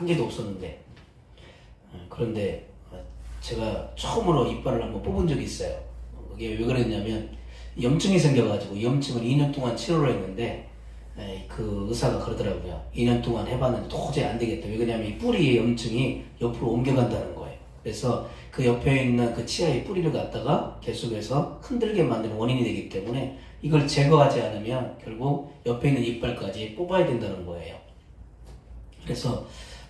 한 개도 없었는데 그런데 제가 처음으로 이빨을 한번 뽑은 적이 있어요. 그게 왜 그랬냐면 염증이 생겨가지고 염증을 2년 동안 치료를 했는데 그 의사가 그러더라고요. 2년 동안 해봤는데 도저히 안 되겠다. 왜 그러냐면 이 뿌리의 염증이 옆으로 옮겨간다는 거예요. 그래서 그 옆에 있는 그 치아의 뿌리를 갖다가 계속해서 흔들게 만드는 원인이 되기 때문에 이걸 제거하지 않으면 결국 옆에 있는 이빨까지 뽑아야 된다는 거예요. 그래서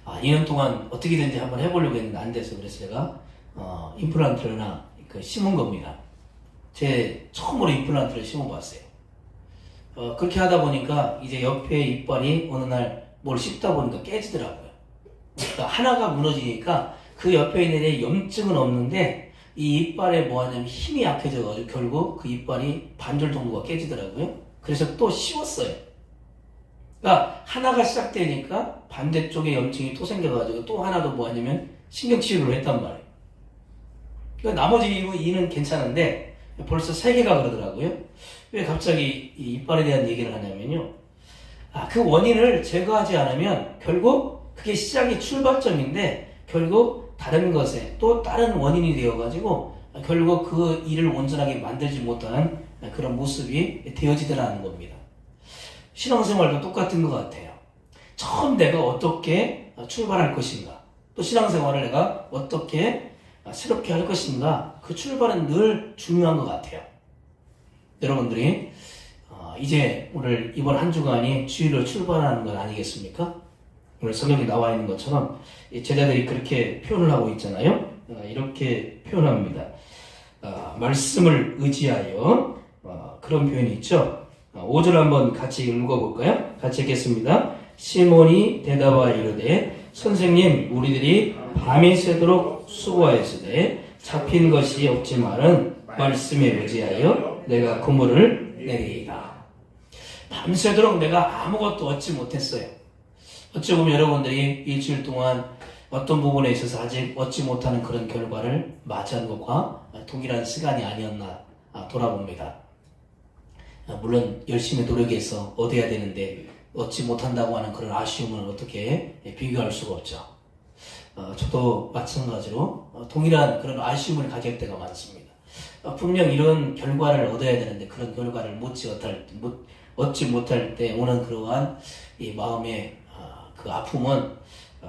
2년 동안 어떻게든지 한번 해보려고 했는데 안 돼서 그래서 제가 임플란트를 하나 심은 겁니다. 제 처음으로 임플란트를 심어봤어요. 그렇게 하다 보니까 이제 옆에 이빨이 어느 날 뭘 씹다 보니까 깨지더라고요. 그러니까 하나가 무너지니까 그 옆에 있는 애 염증은 없는데 이 이빨에 뭐 하냐면 힘이 약해져가지고 결국 그 이빨이 반절 정도가 깨지더라고요. 그래서 또 씌웠어요. 그러니까 하나가 시작되니까 반대쪽에 염증이 또 생겨가지고 또 하나 더 뭐 하냐면 신경치료를 했단 말이에요. 그러니까 나머지 이는 괜찮은데 벌써 3개가 그러더라고요. 왜 갑자기 이 이빨에 대한 얘기를 하냐면요. 그 원인을 제거하지 않으면 결국 그게 시작이 출발점인데 결국 다른 것에 또 다른 원인이 되어가지고 결국 그 일을 온전하게 만들지 못하는 그런 모습이 되어지더라는 겁니다. 신앙생활도 똑같은 것 같아요. 처음 내가 어떻게 출발할 것인가, 또 신앙생활을 내가 어떻게 새롭게 할 것인가, 그 출발은 늘 중요한 것 같아요. 여러분들이 이제 오늘 이번 한 주간이 주일로 출발하는 건 아니겠습니까? 오늘 성경에 나와 있는 것처럼 제자들이 그렇게 표현을 하고 있잖아요. 이렇게 표현합니다. 말씀을 의지하여 그런 표현이 있죠. 5절 한번 같이 읽어볼까요? 같이 읽겠습니다. 시몬이 대답하여 이르되 선생님 우리들이 밤이 새도록 수고하였으되 잡힌 것이 없지만은 말씀에 의지하여 내가 그물을 내리이다. 밤새도록 내가 아무것도 얻지 못했어요. 어찌 보면 여러분들이 일주일 동안 어떤 부분에 있어서 아직 얻지 못하는 그런 결과를 맞이한 것과 동일한 시간이 아니었나 돌아봅니다. 물론 열심히 노력해서 얻어야 되는데 얻지 못한다고 하는 그런 아쉬움은 어떻게 비교할 수가 없죠. 저도 마찬가지로 동일한 그런 아쉬움을 가질 때가 많습니다. 분명 이런 결과를 얻어야 되는데 그런 결과를 얻지 못할 때 오는 그러한 이 마음의 그 아픔은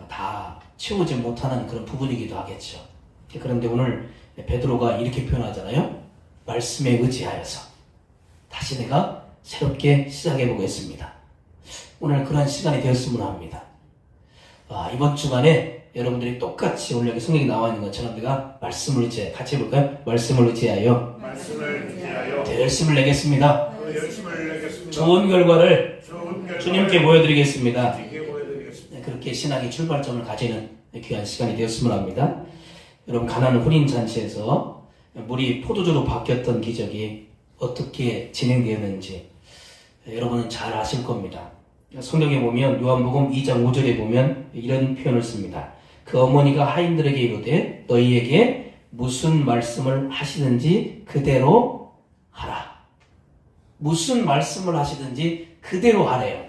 다 채우지 못하는 그런 부분이기도 하겠죠. 그런데 오늘 베드로가 이렇게 표현하잖아요. 말씀에 의지하여서 다시 내가 새롭게 시작해 보겠습니다. 오늘 그런 시간이 되었으면 합니다. 이번 주간에 여러분들이 똑같이 오늘 여기 성경에 나와 있는 것처럼 내가 말씀을 의지해 같이 해볼까요? 말씀을 의지하여 더 열심을 내겠습니다. 좋은 결과를 주님께 보여드리겠습니다. 그렇게 신학의 출발점을 가지는 귀한 시간이 되었으면 합니다. 여러분 가나안 혼인잔치에서 물이 포도주로 바뀌었던 기적이 어떻게 진행되었는지 여러분은 잘 아실 겁니다. 성경에 보면 요한복음 2장 5절에 보면 이런 표현을 씁니다. 그 어머니가 하인들에게 이르되 너희에게 무슨 말씀을 하시든지 그대로 하라. 무슨 말씀을 하시든지 그대로 하래요.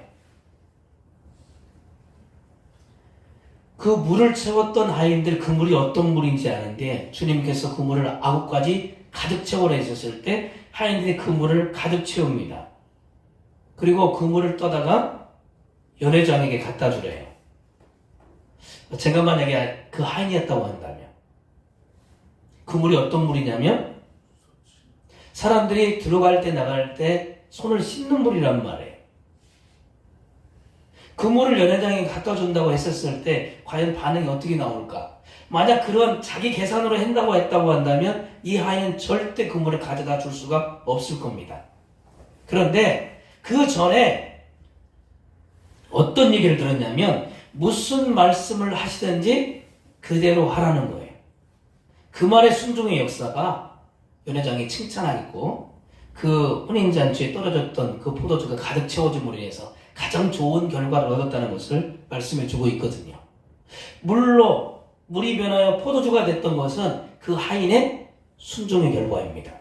그 물을 채웠던 하인들 그 물이 어떤 물인지 아는데 주님께서 그 물을 9가지 가득 채우라 하셨을 때 하인들이 그 물을 가득 채웁니다. 그리고 그 물을 떠다가 연회장에게 갖다 주래요. 제가 만약에 그 하인이었다고 한다면 그 물이 어떤 물이냐면 사람들이 들어갈 때 나갈 때 손을 씻는 물이란 말이에요. 그 물을 연회장에 갖다 준다고 했었을 때 과연 반응이 어떻게 나올까? 만약 그런 자기 계산으로 했다고 한다면 이 하인은 절대 그 물을 가져다 줄 수가 없을 겁니다. 그런데 그 전에 어떤 얘기를 들었냐면 무슨 말씀을 하시든지 그대로 하라는 거예요. 그 말의 순종의 역사가 연회장이 칭찬하겠고 그 혼인잔치에 떨어졌던 그 포도주가 가득 채워짐으로 인해서 가장 좋은 결과를 얻었다는 것을 말씀해 주고 있거든요. 물로 물이 변하여 포도주가 됐던 것은 그 하인의 순종의 결과입니다.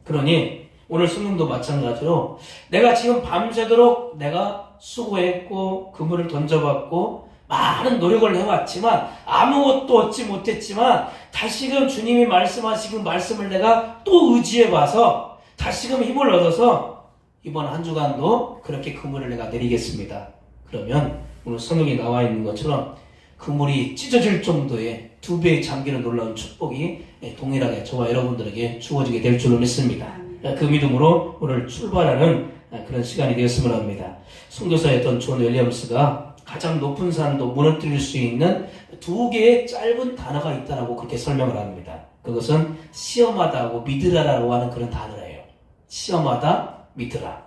그러니 오늘 성경도 마찬가지로 내가 지금 밤새도록 내가 수고했고 그물을 던져봤고 많은 노력을 해왔지만 아무것도 얻지 못했지만 다시금 주님이 말씀하신 그 말씀을 내가 또 의지해봐서 다시금 힘을 얻어서 이번 한 주간도 그렇게 그물을 내가 내리겠습니다. 그러면 오늘 성경에 나와 있는 것처럼 그물이 찢어질 정도의 2배의 잠기는 놀라운 축복이 동일하게 저와 여러분들에게 주어지게 될 줄로 믿습니다. 그 믿음으로 오늘 출발하는 그런 시간이 되었으면 합니다. 선교사였던 존 윌리엄스가 가장 높은 산도 무너뜨릴 수 있는 2개의 짧은 단어가 있다라고 그렇게 설명을 합니다. 그것은 시험하다하고 믿으라라고 하는 그런 단어예요. 시험하다, 믿으라.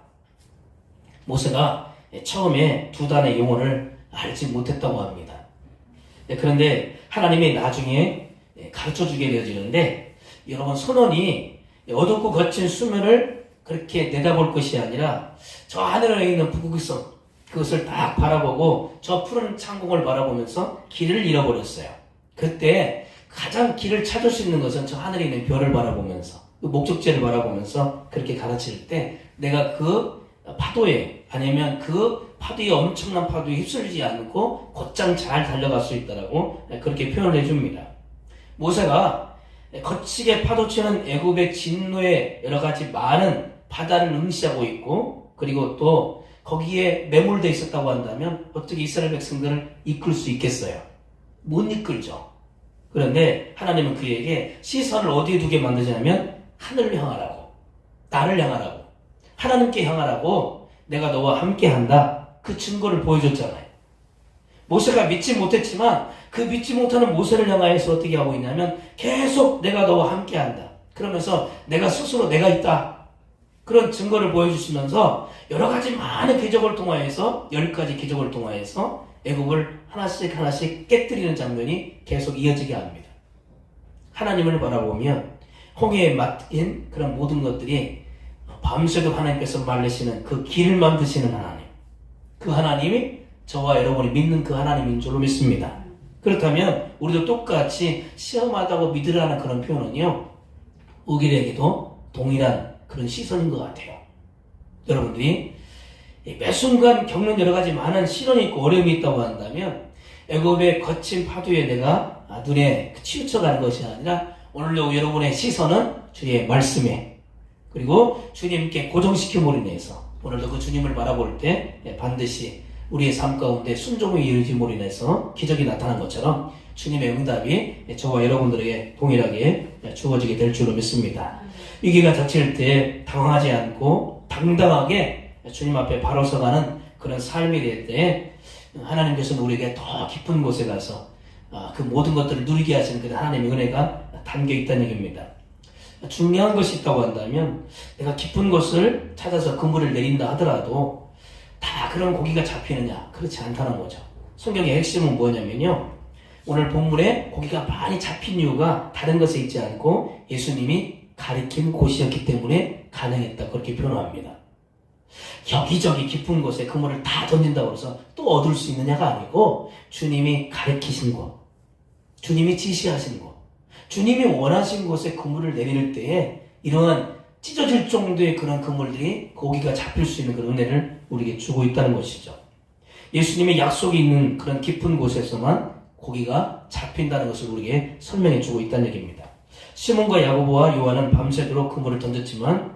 모세가 처음에 2단의 용어를 알지 못했다고 합니다. 그런데 하나님이 나중에 가르쳐주게 되어지는데, 여러분, 선원이 어둡고 거친 수면을 그렇게 내다볼 것이 아니라 저 하늘에 있는 북극성, 그것을 딱 바라보고 저 푸른 창공을 바라보면서 길을 잃어버렸어요. 그때 가장 길을 찾을 수 있는 것은 저 하늘에 있는 별을 바라보면서, 그 목적지를 바라보면서 그렇게 가르칠 때 내가 그 파도에, 아니면 그 파도에, 엄청난 파도에 휩쓸리지 않고 곧장 잘 달려갈 수 있다라고 그렇게 표현을 해줍니다. 모세가 거치게 파도치는 애굽의 진노에 여러 가지 많은 바다를 응시하고 있고, 그리고 또 거기에 매몰되어 있었다고 한다면 어떻게 이스라엘 백성들을 이끌 수 있겠어요? 못 이끌죠. 그런데 하나님은 그에게 시선을 어디에 두게 만드냐면 하늘을 향하라고, 나를 향하라고, 하나님께 향하라고, 내가 너와 함께 한다, 그 증거를 보여줬잖아요. 모세가 믿지 못했지만 그 믿지 못하는 모세를 향하여서 어떻게 하고 있냐면 계속 내가 너와 함께 한다, 그러면서 내가 스스로 내가 있다, 그런 증거를 보여주시면서 여러 가지 많은 기적을 통하여서 10가지 기적을 통하여서 애굽을 하나씩 하나씩 깨뜨리는 장면이 계속 이어지게 합니다. 하나님을 바라보면 홍해에 맡긴 그런 모든 것들이 밤새도록 하나님께서 말리시는 그 길을 만드시는 하나님, 그 하나님이 저와 여러분이 믿는 그 하나님인 줄로 믿습니다. 그렇다면 우리도 똑같이 시험하다고 믿으라는 그런 표현은요, 우리에게도 동일한 그런 시선인 것 같아요. 여러분들이 매 순간 겪는 여러 가지 많은 시련이 있고 어려움이 있다고 한다면 애굽의 거친 파도에 내가 눈에 치우쳐가는 것이 아니라 오늘도 여러분의 시선은 주의 말씀에, 그리고 주님께 고정시킴으로 인해서 오늘도 그 주님을 바라볼 때 반드시 우리의 삶 가운데 순종의 이루어짐으로 인해서 기적이 나타난 것처럼 주님의 응답이 저와 여러분들에게 동일하게 주어지게 될 줄로 믿습니다. 위기가 닥칠 때 당황하지 않고 당당하게 주님 앞에 바로 서가는 그런 삶이 될 때 하나님께서는 우리에게 더 깊은 곳에 가서 그 모든 것들을 누리게 하시는 그 하나님의 은혜가 담겨 있다는 얘기입니다. 중요한 것이 있다고 한다면 내가 깊은 곳을 찾아서 그물을 내린다 하더라도 다 그런 고기가 잡히느냐? 그렇지 않다는 거죠. 성경의 핵심은 뭐냐면요, 오늘 본문에 고기가 많이 잡힌 이유가 다른 것에 있지 않고 예수님이 가리킨 곳이었기 때문에 가능했다, 그렇게 표현합니다. 여기저기 깊은 곳에 그물을 다 던진다고 해서 또 얻을 수 있느냐가 아니고 주님이 가리키신 곳, 주님이 지시하신 곳, 주님이 원하신 곳에 그물을 내릴 때에 이러한 찢어질 정도의 그런 그물들이 고기가 잡힐 수 있는 그런 은혜를 우리에게 주고 있다는 것이죠. 예수님의 약속이 있는 그런 깊은 곳에서만 고기가 잡힌다는 것을 우리에게 설명해 주고 있다는 얘기입니다. 시몬과 야고보와 요한은 밤새도록 그물을 던졌지만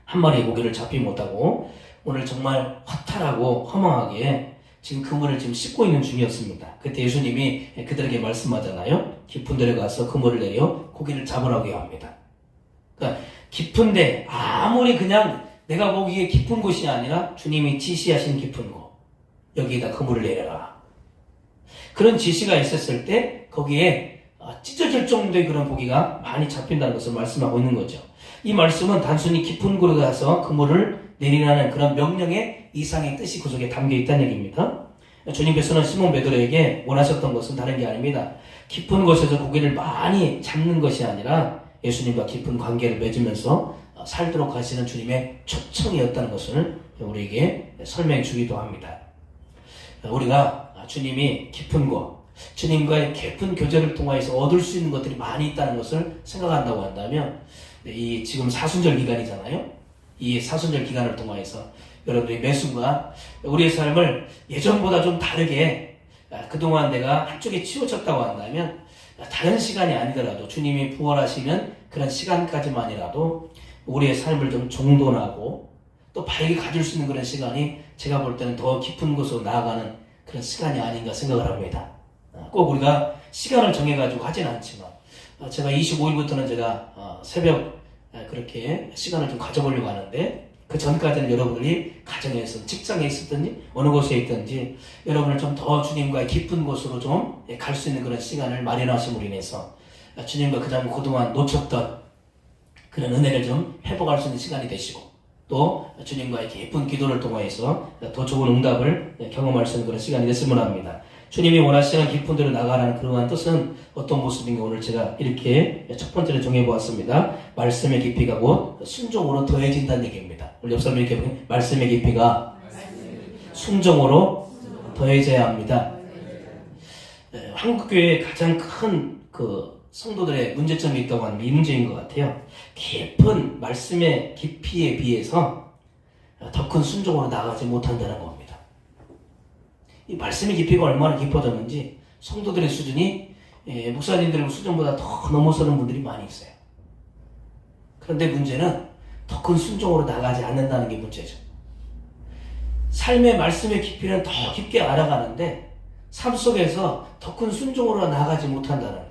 한 마리의 고기를 잡지 못하고 오늘 정말 허탈하고 허망하게 지금 그물을 지금 씻고 있는 중이었습니다. 그때 예수님이 그들에게 말씀하잖아요. 깊은 데로 가서 그물을 내려 고기를 잡으라고 합니다. 그러니까 깊은데 아무리 그냥 내가 보기에 깊은 곳이 아니라 주님이 지시하신 깊은 곳, 여기에다 그물을 내려라, 그런 지시가 있었을 때 거기에 찢어질 정도의 그런 고기가 많이 잡힌다는 것을 말씀하고 있는 거죠. 이 말씀은 단순히 깊은 곳에 가서 그물을 내리라는 그런 명령의 이상의 뜻이 그 속에 담겨 있다는 얘기입니다. 주님께서는 시몬 베드로에게 원하셨던 것은 다른 게 아닙니다. 깊은 곳에서 고기를 많이 잡는 것이 아니라 예수님과 깊은 관계를 맺으면서 살도록 하시는 주님의 초청이었다는 것을 우리에게 설명해 주기도 합니다. 우리가 주님이 깊은 곳, 주님과의 깊은 교제를 통해서 얻을 수 있는 것들이 많이 있다는 것을 생각한다고 한다면 이 지금 사순절 기간이잖아요. 이 사순절 기간을 통해서 여러분들이 매 순간 우리의 삶을 예전보다 좀 다르게 그동안 내가 한쪽에 치우쳤다고 한다면 다른 시간이 아니더라도 주님이 부활하시는 그런 시간까지만이라도 우리의 삶을 좀 정돈하고 또 바르게 가질 수 있는 그런 시간이 제가 볼 때는 더 깊은 곳으로 나아가는 그런 시간이 아닌가 생각을 합니다. 꼭 우리가 시간을 정해가지고 하진 않지만 제가 25일부터는 제가 새벽 그렇게 시간을 좀 가져보려고 하는데 그 전까지는 여러분들이 가정에서 직장에 있었든지 어느 곳에 있든지 여러분을 좀 더 주님과의 깊은 곳으로 좀 갈 수 있는 그런 시간을 마련하심으로 인해서 주님과 그동안 놓쳤던 그런 은혜를 좀 회복할 수 있는 시간이 되시고 또 주님과의 깊은 기도를 통해서 더 좋은 응답을 경험할 수 있는 그런 시간이 됐으면 합니다. 주님이 원하시는 깊은 데로 나가라는 그러한 뜻은 어떤 모습인가 오늘 제가 이렇게 첫 번째로 정해보았습니다. 말씀의 깊이가 곧 순종으로 더해진다는 얘기입니다. 우리 옆 사람이 이렇게 보면 말씀의 깊이가 순종으로 더해져야 합니다. 한국교회의 가장 큰 성도들의 문제점이 있다고 하는 이 문제인 것 같아요. 깊은 말씀의 깊이에 비해서 더 큰 순종으로 나가지 못한다는 겁니다. 이 말씀의 깊이가 얼마나 깊어졌는지 성도들의 수준이 목사님들의 수준보다 더 넘어서는 분들이 많이 있어요. 그런데 문제는 더 큰 순종으로 나가지 않는다는 게 문제죠. 삶의 말씀의 깊이는 더 깊게 알아가는데 삶 속에서 더 큰 순종으로 나가지 못한다는 것.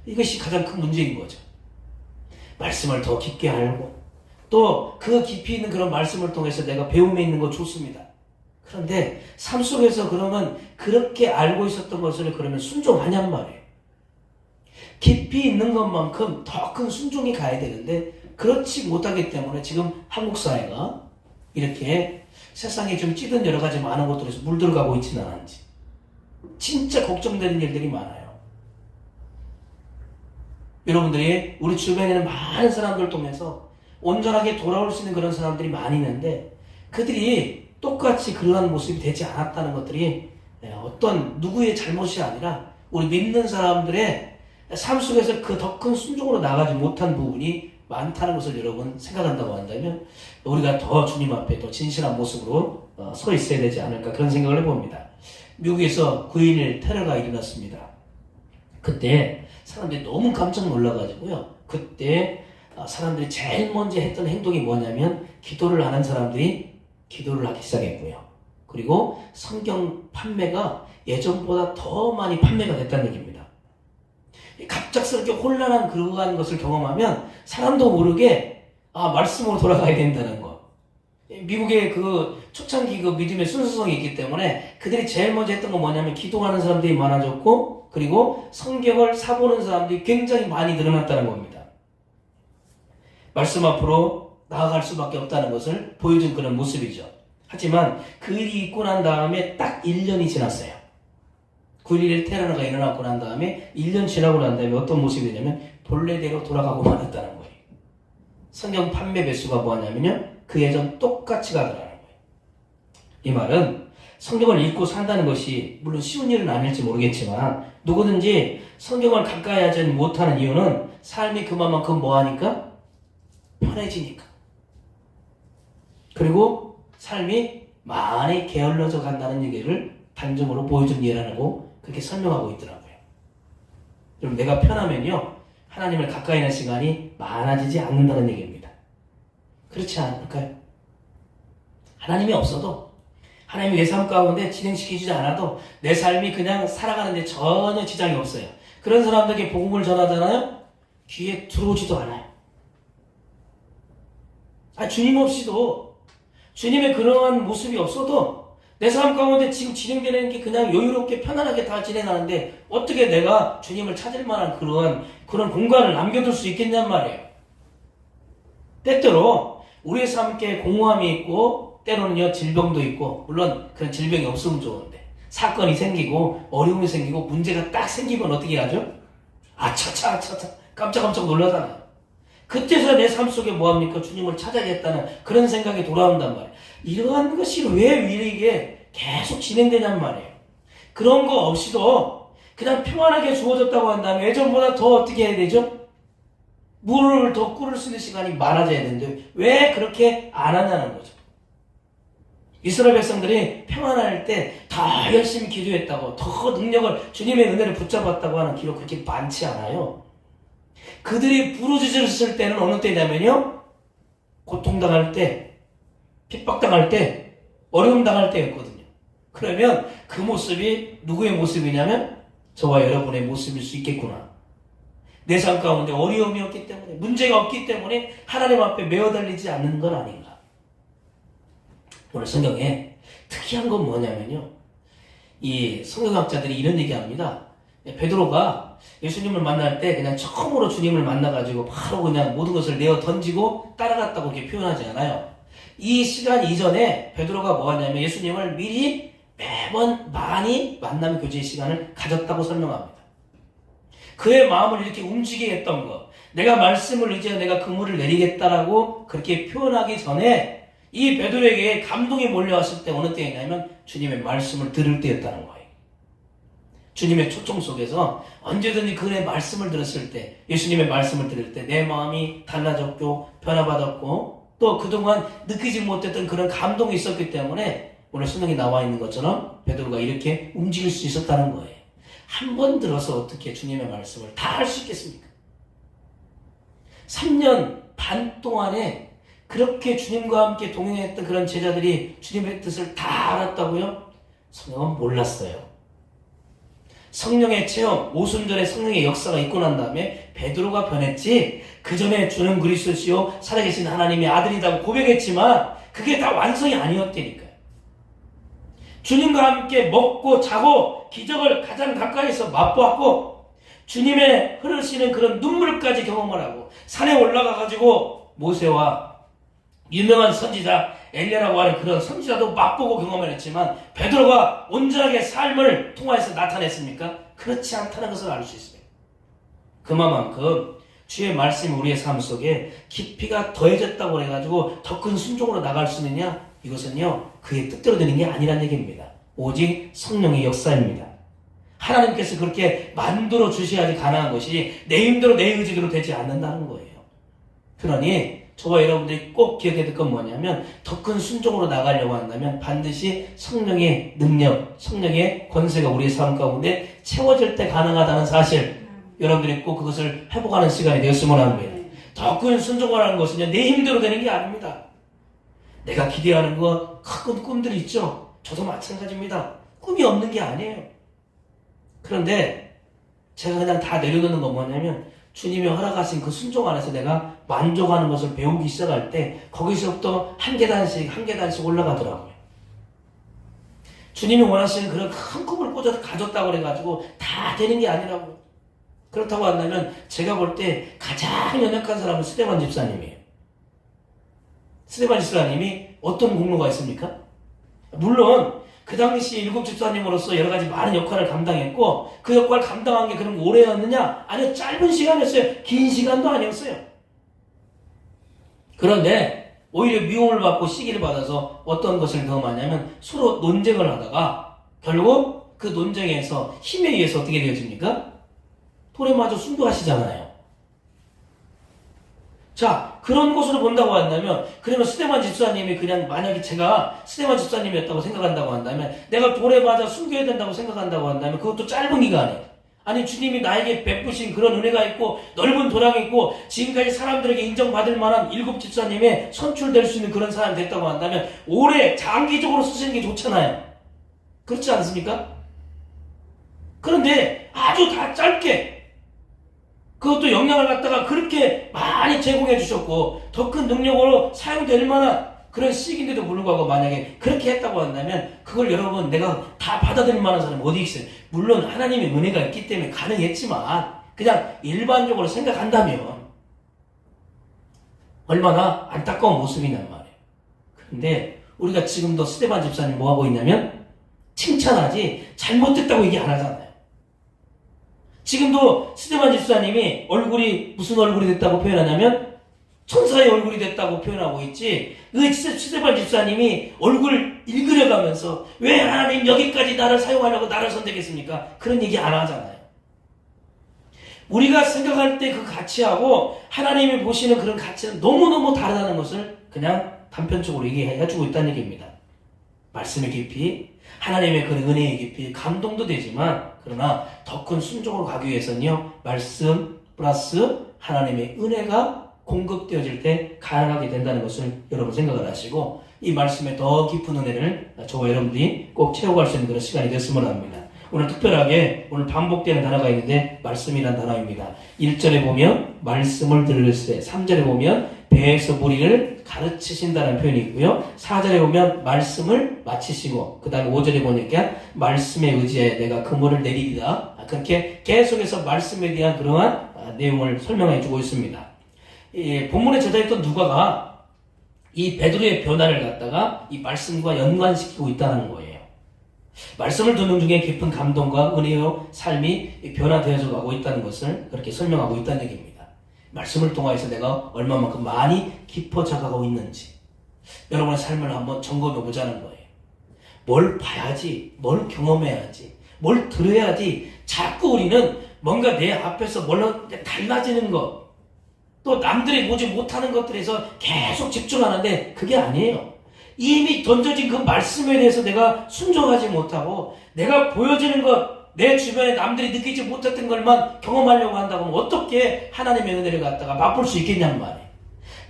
이것이 가장 큰 문제인 거죠. 말씀을 더 깊게 알고 또 그 깊이 있는 그런 말씀을 통해서 내가 배움에 있는 거 좋습니다. 그런데 삶 속에서 그러면 그렇게 알고 있었던 것을 그러면 순종하냔 말이에요. 깊이 있는 것만큼 더 큰 순종이 가야 되는데 그렇지 못하기 때문에 지금 한국 사회가 이렇게 세상에 좀 찌든 여러 가지 많은 것들에서 물들어가고 있지는 않은지 진짜 걱정되는 일들이 많아요. 여러분들이 우리 주변에 있는 많은 사람들 통해서 온전하게 돌아올 수 있는 그런 사람들이 많이 있는데 그들이 똑같이 그러한 모습이 되지 않았다는 것들이 어떤 누구의 잘못이 아니라 우리 믿는 사람들의 삶 속에서 그 더 큰 순종으로 나가지 못한 부분이 많다는 것을 여러분 생각한다고 한다면 우리가 더 주님 앞에 더 진실한 모습으로 서 있어야 되지 않을까 그런 생각을 해봅니다. 미국에서 9.11 테러가 일어났습니다. 그때 사람들이 너무 깜짝 놀라가지고요. 그때 사람들이 제일 먼저 했던 행동이 뭐냐면 기도를 하는 사람들이 기도를 하기 시작했고요. 그리고 성경 판매가 예전보다 더 많이 판매가 됐다는 얘기입니다. 갑작스럽게 혼란한 그러한 것을 경험하면 사람도 모르게 말씀으로 돌아가야 된다는 거. 미국의 그 초창기 그 믿음의 순수성이 있기 때문에 그들이 제일 먼저 했던 건 뭐냐면 기도하는 사람들이 많아졌고 그리고 성경을 사보는 사람들이 굉장히 많이 늘어났다는 겁니다. 말씀 앞으로 나아갈 수밖에 없다는 것을 보여준 그런 모습이죠. 하지만 그 일이 있고 난 다음에 딱 1년이 지났어요. 9.11 테러가 일어나고 난 다음에 1년 지나고 난 다음에 어떤 모습이 되냐면 본래대로 돌아가고 말았다는 거예요. 성경 판매 배수가 뭐냐면요. 그 예전 똑같이 가더라는 거예요. 이 말은 성경을 읽고 산다는 것이 물론 쉬운 일은 아닐지 모르겠지만 누구든지 성경을 가까이 하지 못하는 이유는 삶이 그만큼 뭐하니까? 편해지니까. 그리고 삶이 많이 게을러져 간다는 얘기를 단정으로 보여준 예라고 그렇게 설명하고 있더라고요. 여러분 내가 편하면요 하나님을 가까이 하는 시간이 많아지지 않는다는 얘기입니다. 그렇지 않을까요? 하나님이 없어도 하나님이 내 삶 가운데 진행시키지 않아도 내 삶이 그냥 살아가는데 전혀 지장이 없어요. 그런 사람들에게 복음을 전하잖아요. 귀에 들어오지도 않아요. 주님 없이도 주님의 그러한 모습이 없어도 내 삶 가운데 지금 진행되는 게 그냥 여유롭게 편안하게 다 진행하는데 어떻게 내가 주님을 찾을 만한 그런 공간을 남겨둘 수 있겠냔 말이에요. 때때로 우리의 삶께 공허함이 있고 때로는요 질병도 있고 물론 그런 질병이 없으면 좋은데 사건이 생기고 어려움이 생기고 문제가 딱 생기면 어떻게 하죠? 차차 깜짝 놀라잖아요. 그때서 내 삶 속에 뭐합니까? 주님을 찾아야겠다는 그런 생각이 돌아온단 말이에요. 이러한 것이 왜 이게 계속 진행되냔 말이에요. 그런 거 없이도 그냥 평안하게 주어졌다고 한다면 예전보다 더 어떻게 해야 되죠? 물을 더 끓을 수 있는 시간이 많아져야 되는데 왜 그렇게 안 하냐는 거죠. 이스라엘 백성들이 평안할 때 더 열심히 기도했다고, 더 능력을, 주님의 은혜를 붙잡았다고 하는 기록 그렇게 많지 않아요. 그들이 부르짖었을 때는 어느 때냐면요, 고통당할 때, 핍박당할 때, 어려움당할 때였거든요. 그러면 그 모습이 누구의 모습이냐면 저와 여러분의 모습일 수 있겠구나. 내 삶 가운데 어려움이 없기 때문에, 문제가 없기 때문에 하나님 앞에 메어달리지 않는 건 아닌가. 오늘 성경에 특이한 건 뭐냐면요, 이 성경학자들이 이런 얘기합니다. 베드로가 예수님을 만날 때 그냥 처음으로 주님을 만나가지고 바로 그냥 모든 것을 내어 던지고 따라갔다고 이렇게 표현하지 않아요. 이 시간 이전에 베드로가 뭐 하냐면 예수님을 미리 매번 많이 만남 교제의 시간을 가졌다고 설명합니다. 그의 마음을 이렇게 움직이게 했던 것, 내가 말씀을 이제 내가 그물을 내리겠다라고 그렇게 표현하기 전에 이 베드로에게 감동이 몰려왔을 때 어느 때였냐면 주님의 말씀을 들을 때였다는 거예요. 주님의 초청 속에서 언제든지 그의 말씀을 들었을 때, 예수님의 말씀을 들을 때 내 마음이 달라졌고 변화받았고 또 그동안 느끼지 못했던 그런 감동이 있었기 때문에 오늘 성경에 나와 있는 것처럼 베드로가 이렇게 움직일 수 있었다는 거예요. 한 번 들어서 어떻게 주님의 말씀을 다 할 수 있겠습니까? 3년 반 동안에 그렇게 주님과 함께 동행했던 그런 제자들이 주님의 뜻을 다 알았다고요? 성경은 몰랐어요. 성령의 체험, 오순절에 성령의 역사가 있고 난 다음에 베드로가 변했지, 그 전에 주는 그리스도시요 살아계신 하나님의 아들이라고 고백했지만 그게 다 완성이 아니었다니까요. 주님과 함께 먹고 자고 기적을 가장 가까이서 맛보았고 주님의 흐르시는 그런 눈물까지 경험을 하고 산에 올라가가지고 모세와 유명한 선지자 엘리야라고 하는 그런 선지자도 맛보고 경험을 했지만 베드로가 온전하게 삶을 통하여서 나타냈습니까? 그렇지 않다는 것을 알 수 있어요. 그만큼 주의 말씀이 우리의 삶 속에 깊이가 더해졌다고 해가지고 더 큰 순종으로 나갈 수 있느냐? 이것은요, 그의 뜻대로 되는 게 아니란 얘기입니다. 오직 성령의 역사입니다. 하나님께서 그렇게 만들어 주셔야지 가능한 것이 내 힘대로 내 의지대로 되지 않는다는 거예요. 그러니 저와 여러분들이 꼭 기억해야 될 건 뭐냐면 더 큰 순종으로 나가려고 한다면 반드시 성령의 능력, 성령의 권세가 우리의 삶 가운데 채워질 때 가능하다는 사실, 여러분들이 꼭 그것을 회복하는 시간이 되었으면 합니다. 더 큰 순종을 하는 것은 내 힘대로 되는 게 아닙니다. 내가 기대하는 건 큰 꿈들이 있죠. 저도 마찬가지입니다. 꿈이 없는 게 아니에요. 그런데 제가 그냥 다 내려놓는 건 뭐냐면 주님이 허락하신 그 순종 안에서 내가 만족하는 것을 배우기 시작할 때 거기서부터 한 계단씩 올라가더라고요. 주님이 원하시는 그런 큰 꿈을 꽂아서 가졌다고 그래가지고 다 되는 게 아니라고요. 그렇다고 한다면 제가 볼 때 가장 연약한 사람은 스데반 집사님이에요. 스데반 집사님이 어떤 공로가 있습니까? 물론 그 당시 일곱 집사님으로서 여러 가지 많은 역할을 감당했고 그 역할을 감당한 게 그럼 오래였느냐? 아니요, 짧은 시간이었어요. 긴 시간도 아니었어요. 그런데 오히려 미움을 받고 시기를 받아서 어떤 것을 경험하냐면 서로 논쟁을 하다가 결국 그 논쟁에서 힘에 의해서 어떻게 되어집니까? 돌에 맞아 순교하시잖아요. 자, 그런 것으로 본다고 한다면, 그러면 스데반 집사님이 그냥 만약에 제가 스데반 집사님이었다고 생각한다고 한다면, 내가 돌에 맞아 숨겨야 된다고 생각한다고 한다면, 그것도 짧은 기간에, 아니 주님이 나에게 베푸신 그런 은혜가 있고 넓은 도량이 있고 지금까지 사람들에게 인정받을 만한 일곱 집사님의 선출될 수 있는 그런 사람이 됐다고 한다면 오래 장기적으로 쓰시는 게 좋잖아요. 그렇지 않습니까? 그런데 아주 다 짧게 그것도 영향을 갖다가 그렇게 많이 제공해 주셨고 더 큰 능력으로 사용될 만한 그런 시기인데도 불구하고 만약에 그렇게 했다고 한다면 그걸 여러분 내가 다 받아들일 만한 사람이 어디 있어요? 물론 하나님의 은혜가 있기 때문에 가능했지만 그냥 일반적으로 생각한다면 얼마나 안타까운 모습이냔 말이에요. 그런데 우리가 지금도 스데반 집사님 뭐 하고 있냐면 칭찬하지 잘못됐다고 얘기 안 하잖아요. 지금도 스데반 집사님이 얼굴이 무슨 얼굴이 됐다고 표현하냐면 천사의 얼굴이 됐다고 표현하고 있지, 그 스데반 집사님이 얼굴 읽으려가면서 왜 하나님 여기까지 나를 사용하려고 나를 선택했습니까? 그런 얘기 안 하잖아요. 우리가 생각할 때 그 가치하고 하나님이 보시는 그런 가치는 너무너무 다르다는 것을 그냥 단편적으로 얘기해주고 있다는 얘기입니다. 말씀의 깊이, 하나님의 그 은혜의 깊이 감동도 되지만 그러나 더 큰 순종으로 가기 위해서는요. 말씀 플러스 하나님의 은혜가 공급되어질 때 가능하게 된다는 것을 여러분 생각을 하시고 이 말씀에 더 깊은 은혜를 저와 여러분들이 꼭 채워갈 수 있는 그런 시간이 됐으면 합니다. 오늘 특별하게 오늘 반복되는 단어가 있는데 말씀이란 단어입니다. 1절에 보면 말씀을 들으시되 3절에 보면 배에서 무리를 가르치신다는 표현이 있고요. 4절에 보면 말씀을 마치시고 그 다음에 5절에 보니까 말씀에 의지해 내가 그물을 내리리다. 그렇게 계속해서 말씀에 대한 그러한 내용을 설명해 주고 있습니다. 본문에 저자였던 누가가 이 베드로의 변화를 갖다가 이 말씀과 연관시키고 있다는 거예요. 말씀을 듣는 중에 깊은 감동과 은혜요 삶이 변화되어져 가고 있다는 것을 그렇게 설명하고 있다는 얘기입니다. 말씀을 통해서 내가 얼마만큼 많이 깊어져 가고 있는지 여러분의 삶을 한번 점검해 보자는 거예요. 뭘 봐야지, 뭘 경험해야지, 뭘 들어야지 자꾸 우리는 뭔가 내 앞에서 뭘로 달라지는 것 또 남들이 보지 못하는 것들에서 계속 집중하는데 그게 아니에요. 이미 던져진 그 말씀에 대해서 내가 순종하지 못하고 내가 보여지는 것, 내 주변에 남들이 느끼지 못했던 것만 경험하려고 한다고 하면 어떻게 하나님의 은혜를 갖다가 맛볼 수 있겠냔 말이에요.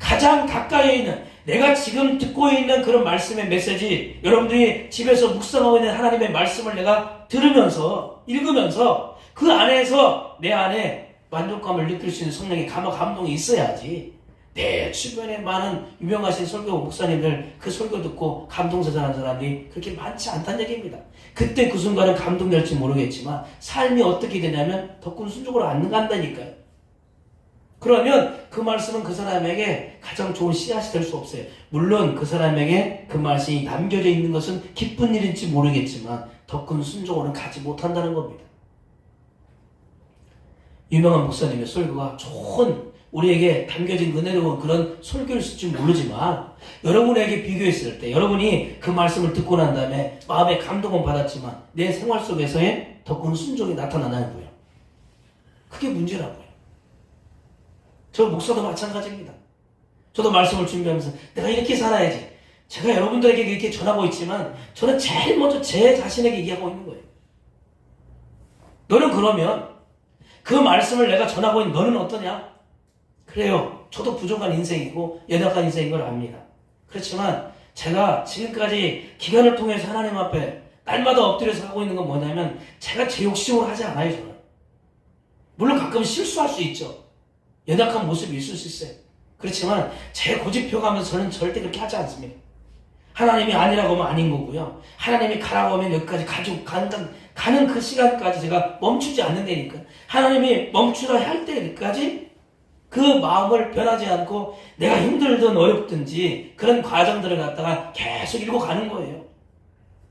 가장 가까이에 있는 내가 지금 듣고 있는 그런 말씀의 메시지 여러분들이 집에서 묵상하고 있는 하나님의 말씀을 내가 들으면서 읽으면서 그 안에서 내 안에 만족감을 느낄 수 있는 성령의 감동이 있어야지 내 주변에 많은 유명하신 설교 목사님들 그 설교 듣고 감동사전하는 사람들이 그렇게 많지 않다는 얘기입니다. 그때 그 순간은 감동될지 모르겠지만 삶이 어떻게 되냐면 더 큰 순종으로 안 간다니까요. 그러면 그 말씀은 그 사람에게 가장 좋은 씨앗이 될 수 없어요. 물론 그 사람에게 그 말씀이 남겨져 있는 것은 기쁜 일일지 모르겠지만 더 큰 순종으로는 가지 못한다는 겁니다. 유명한 목사님의 설교가 좋은 우리에게 담겨진 은혜로운 그런 설교일지 모르지만 여러분에게 비교했을 때 여러분이 그 말씀을 듣고 난 다음에 마음의 감동은 받았지만 내 생활 속에서의 더 큰 순종이 나타나는 거예요. 그게 문제라고요. 저 목사도 마찬가지입니다. 저도 말씀을 준비하면서 내가 이렇게 살아야지. 제가 여러분들에게 이렇게 전하고 있지만 저는 제일 먼저 제 자신에게 얘기하고 있는 거예요. 너는 그러면 그 말씀을 내가 전하고 있는 너는 어떠냐? 그래요. 저도 부족한 인생이고 연약한 인생인 걸 압니다. 그렇지만 제가 지금까지 기간을 통해서 하나님 앞에 날마다 엎드려서 하고 있는 건 뭐냐면 제가 제 욕심으로 하지 않아요. 저는. 물론 가끔 실수할 수 있죠. 연약한 모습이 있을 수 있어요. 그렇지만 제 고집펴가면서 저는 절대 그렇게 하지 않습니다. 하나님이 아니라고 하면 아닌 거고요. 하나님이 가라고 하면 여기까지 가지고 가는 그 시간까지 제가 멈추지 않는다니까. 하나님이 멈추라 할 때까지 그 마음을 변하지 않고 내가 힘들든 어렵든지 그런 과정들을 갖다가 계속 읽고 가는 거예요.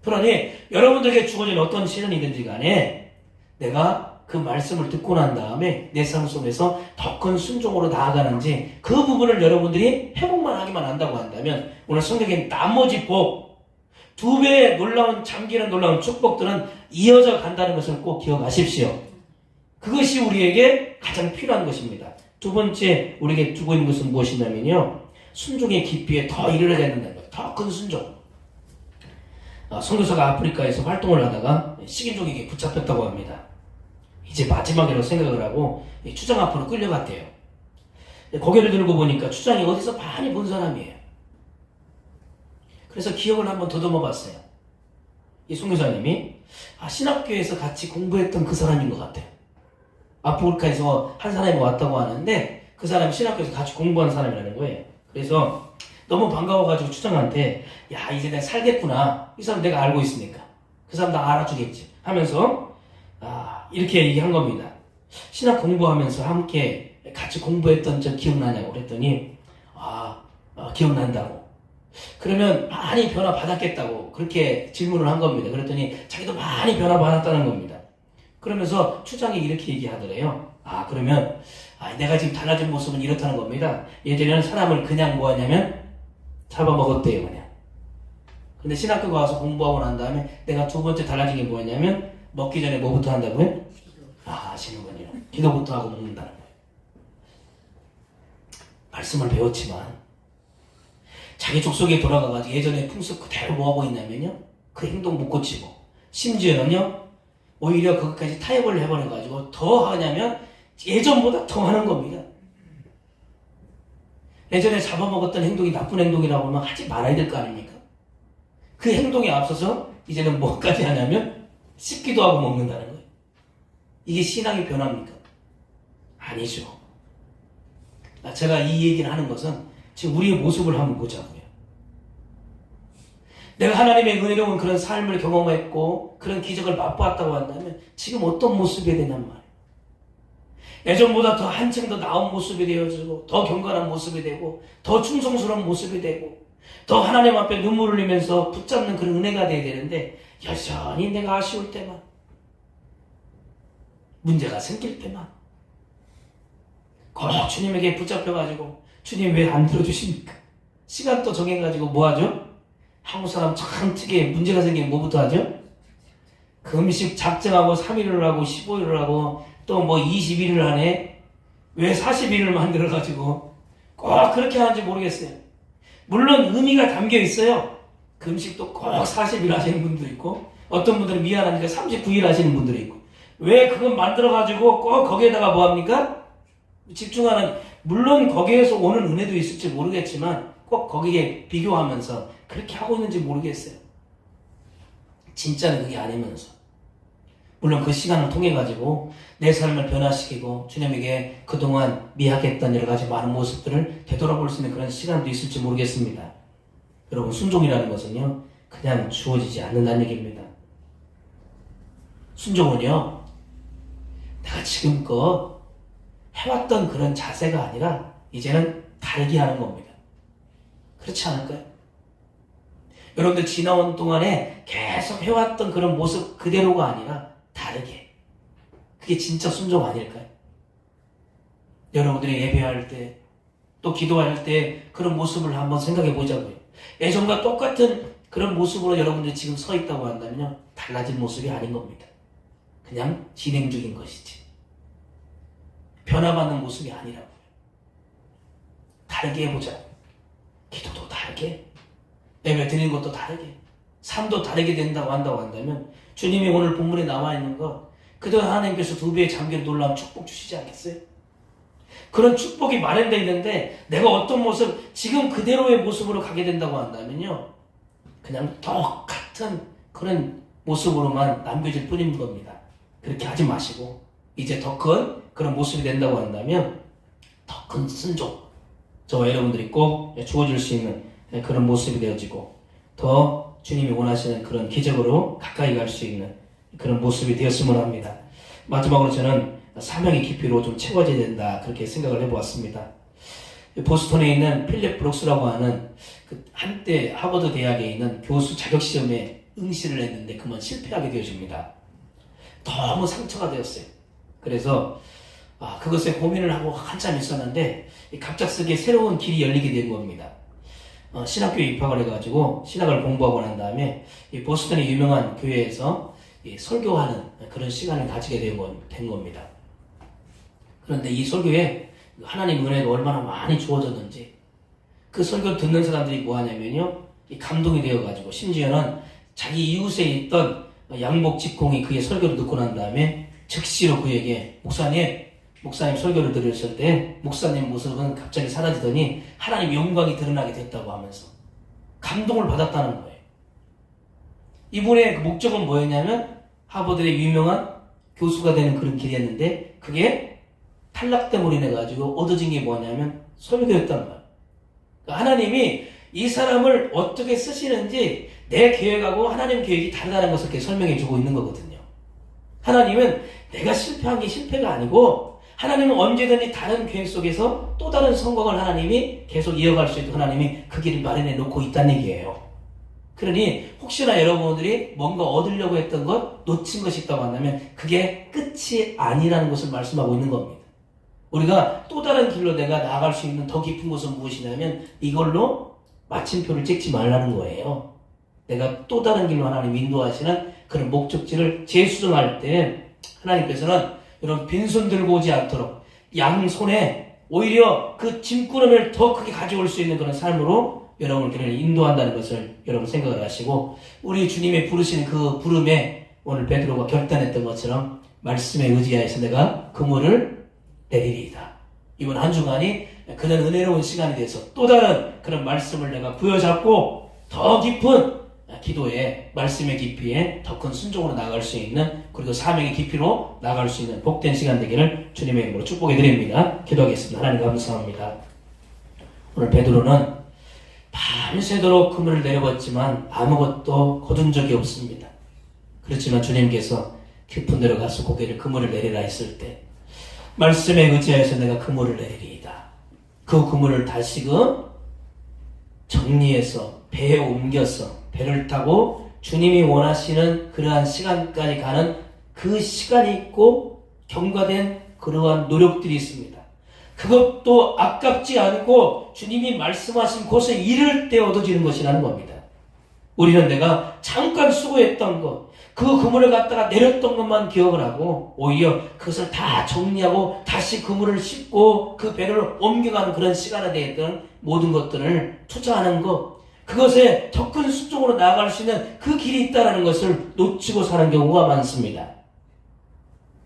그러니 여러분들에게 주어진 어떤 시련이든지 간에 내가 그 말씀을 듣고 난 다음에 내 삶 속에서 더 큰 순종으로 나아가는지 그 부분을 여러분들이 회복만 하기만 한다고 한다면 오늘 성경의 나머지 복 2배의 놀라운 잠기는 놀라운 축복들은 이어져 간다는 것을 꼭 기억하십시오. 그것이 우리에게 가장 필요한 것입니다. 두 번째 우리에게 주고 있는 것은 무엇이냐면요. 순종의 깊이에 더 이르러야 된다는 거예요. 더 큰 순종. 선교사가 아프리카에서 활동을 하다가 식인종에게 붙잡혔다고 합니다. 이제 마지막이라고 생각을 하고 추장 앞으로 끌려갔대요. 고개를 들고 보니까 추장이 어디서 많이 본 사람이에요. 그래서 기억을 한번 더듬어 봤어요. 이 선교사님이 신학교에서 같이 공부했던 그 사람인 것 같아요. 아프리카에서 한 사람이 왔다고 하는데 그 사람이 신학교에서 같이 공부한 사람이라는 거예요. 그래서 너무 반가워가지고 추장한테 야 이제 내가 살겠구나. 이 사람 내가 알고 있으니까 그 사람 나 알아주겠지 하면서 이렇게 얘기한 겁니다. 신학 공부하면서 함께 같이 공부했던 저 기억나냐고 그랬더니 기억난다고. 그러면 많이 변화 받았겠다고 그렇게 질문을 한 겁니다. 그랬더니 자기도 많이 변화 받았다는 겁니다. 그러면서 추장이 이렇게 얘기하더래요. 그러면 내가 지금 달라진 모습은 이렇다는 겁니다. 예전에는 사람을 그냥 뭐하냐면 잡아먹었대요 그냥. 근데 신학교 가서 공부하고 난 다음에 내가 두 번째 달라진 게 뭐냐면 먹기 전에 뭐부터 한다고요? 아시는군요. 기도부터 하고 먹는다는 거예요. 말씀을 배웠지만 자기 족속에 돌아가가지고 예전의 풍습 그대로 뭐하고 있냐면요. 그 행동 못 고치고 심지어는요 오히려 그것까지 타협을 해버려가지고 더 하냐면 예전보다 더 하는 겁니다. 예전에 잡아먹었던 행동이 나쁜 행동이라고 하면 하지 말아야 될 거 아닙니까? 그 행동에 앞서서 이제는 뭐까지 하냐면 씹기도 하고 먹는다는 거예요. 이게 신앙의 변화입니까? 아니죠. 제가 이 얘기를 하는 것은 지금 우리의 모습을 한번 보자고요. 내가 하나님의 은혜로운 그런 삶을 경험했고 그런 기적을 맛보았다고 한다면 지금 어떤 모습이 되냔 말이에요. 예전보다 더 한층 더 나은 모습이 되어지고 더 경건한 모습이 되고 더 충성스러운 모습이 되고 더 하나님 앞에 눈물을 흘리면서 붙잡는 그런 은혜가 되어야 되는데 여전히 내가 아쉬울 때만 문제가 생길 때만 꼭 주님에게 붙잡혀가지고 주님 왜 안 들어주십니까? 시간 또 정해가지고 뭐하죠? 한국 사람 참 특이해. 문제가 생기면 뭐부터 하죠? 금식 작정하고 3일을 하고 15일을 하고 또 뭐 21일을 하네? 왜 40일을 만들어가지고 꼭 그렇게 하는지 모르겠어요. 물론 의미가 담겨 있어요. 금식도 꼭 40일 하시는 분도 있고 어떤 분들은 미안하니까 39일 하시는 분들이 있고 왜 그건 만들어가지고 꼭 거기에다가 뭐합니까? 집중하는 물론 거기에서 오는 은혜도 있을지 모르겠지만 꼭 거기에 비교하면서 그렇게 하고 있는지 모르겠어요. 진짜는 그게 아니면서 물론 그 시간을 통해 가지고 내 삶을 변화시키고 주님에게 그동안 미약했던 여러 가지 많은 모습들을 되돌아볼 수 있는 그런 시간도 있을지 모르겠습니다. 여러분 순종이라는 것은요 그냥 주어지지 않는다는 얘기입니다. 순종은요 내가 지금껏 해왔던 그런 자세가 아니라 이제는 다르게 하는 겁니다. 그렇지 않을까요? 여러분들 지나온 동안에 계속 해왔던 그런 모습 그대로가 아니라 다르게. 그게 진짜 순종 아닐까요? 여러분들이 예배할 때 또 기도할 때 그런 모습을 한번 생각해 보자고요. 예전과 똑같은 그런 모습으로 여러분들이 지금 서 있다고 한다면요 달라진 모습이 아닌 겁니다. 그냥 진행 중인 것이지 변화받는 모습이 아니라고요. 다르게 해보자. 기도도 다르게 예배 드리는 것도 다르게 삶도 다르게 된다고 한다면 주님이 오늘 본문에 나와 있는 것 그동안 하나님께서 2배의 잠기를 놀라운 축복 주시지 않겠어요? 그런 축복이 마련되어 있는데 내가 어떤 모습 지금 그대로의 모습으로 가게 된다고 한다면요 그냥 똑같은 그런 모습으로만 남겨질 뿐인 겁니다. 그렇게 하지 마시고 이제 더 큰 그런 모습이 된다고 한다면 더 큰 순종 저와 여러분들이 꼭 주어질 수 있는 그런 모습이 되어지고 더 주님이 원하시는 그런 기적으로 가까이 갈 수 있는 그런 모습이 되었으면 합니다. 마지막으로 저는 사명의 깊이로 좀 채워져야 된다 그렇게 생각을 해보았습니다. 보스턴에 있는 필립 브룩스라고 하는 그 한때 하버드 대학에 있는 교수 자격시험에 응시를 했는데 그만 실패하게 되어집니다. 너무 상처가 되었어요. 그래서 그것에 고민을 하고 한참 있었는데 갑작스럽게 새로운 길이 열리게 된 겁니다. 신학교에 입학을 해가지고 신학을 공부하고 난 다음에 이 보스턴의 유명한 교회에서 설교하는 그런 시간을 가지게 된 겁니다. 그런데 이 설교에 하나님 은혜가 얼마나 많이 주어졌는지 그 설교 듣는 사람들이 뭐하냐면요 감동이 되어가지고 심지어는 자기 이웃에 있던 양복 직공이 그의 설교를 듣고 난 다음에 즉시로 그에게 목사님 설교를 들으실 때 목사님 모습은 갑자기 사라지더니 하나님 영광이 드러나게 됐다고 하면서 감동을 받았다는 거예요. 이분의 그 목적은 뭐였냐면 하버드의 유명한 교수가 되는 그런 길이었는데 그게 탈락됨으로 인해 가지고 얻어진 게 뭐냐면 설교였단 말이에요. 그러니까 하나님이 이 사람을 어떻게 쓰시는지 내 계획하고 하나님 계획이 다르다는 것을 이렇게 설명해 주고 있는 거거든요. 하나님은 내가 실패한 게 실패가 아니고 하나님은 언제든지 다른 계획 속에서 또 다른 성공을 하나님이 계속 이어갈 수 있도록 하나님이 그 길을 마련해 놓고 있다는 얘기예요. 그러니 혹시나 여러분들이 뭔가 얻으려고 했던 것 놓친 것이 있다고 한다면 그게 끝이 아니라는 것을 말씀하고 있는 겁니다. 우리가 또 다른 길로 내가 나아갈 수 있는 더 깊은 것은 무엇이냐면 이걸로 마침표를 찍지 말라는 거예요. 내가 또 다른 길로 하나님 인도하시는 그런 목적지를 재수정할 때 하나님께서는 여러분 빈손 들고 오지 않도록 양손에 오히려 그 짐꾸러미를 더 크게 가져올 수 있는 그런 삶으로 여러분을 그를 인도한다는 것을 여러분 생각을 하시고, 우리 주님의 부르시는 그 부름에 오늘 베드로가 결단했던 것처럼 말씀에 의지하여서 내가 그물을 내리리이다. 이번 한 주간이 그런 은혜로운 시간이 돼서 또 다른 그런 말씀을 내가 부여잡고 더 깊은 기도에, 말씀의 깊이에 더 큰 순종으로 나갈 수 있는, 그리고 사명의 깊이로 나갈 수 있는 복된 시간 되기를 주님의 이름으로 축복해 드립니다. 기도하겠습니다. 하나님 감사합니다. 오늘 베드로는 밤새도록 그물을 내려봤지만 아무것도 거둔 적이 없습니다. 그렇지만 주님께서 깊은 데로 가서 고개를 그물을 내리라 했을 때 말씀에 의지하여서 내가 그물을 내리리이다. 그 그물을 다시금 정리해서 배에 옮겨서 배를 타고 주님이 원하시는 그러한 시간까지 가는 그 시간이 있고 경과된 그러한 노력들이 있습니다. 그것도 아깝지 않고 주님이 말씀하신 곳에 이를 때 얻어지는 것이라는 겁니다. 우리는 내가 잠깐 수고했던 것, 그 그물을 갖다가 내렸던 것만 기억을 하고 오히려 그것을 다 정리하고 다시 그물을 싣고 그 배를 옮겨가는 그런 시간에 대했던 모든 것들을 투자하는 것, 그것에 더 큰 순종으로 나아갈 수 있는 그 길이 있다는 것을 놓치고 사는 경우가 많습니다.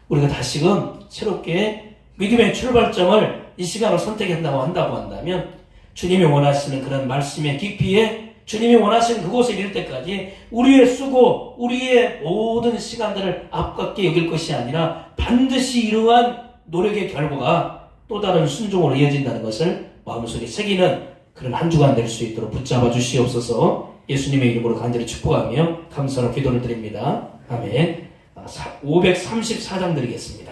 우리가 다시금 새롭게 믿음의 출발점을 이 시간을 선택한다고 한다면 주님이 원하시는 그런 말씀의 깊이에, 주님이 원하시는 그곳에 이를 때까지 우리의 수고, 우리의 모든 시간들을 아깝게 여길 것이 아니라 반드시 이러한 노력의 결과가 또 다른 순종으로 이어진다는 것을 마음속에 새기는 그런 한 주간 될 수 있도록 붙잡아 주시옵소서. 예수님의 이름으로 간절히 축복하며 감사로 기도를 드립니다. 아멘. 534장 드리겠습니다.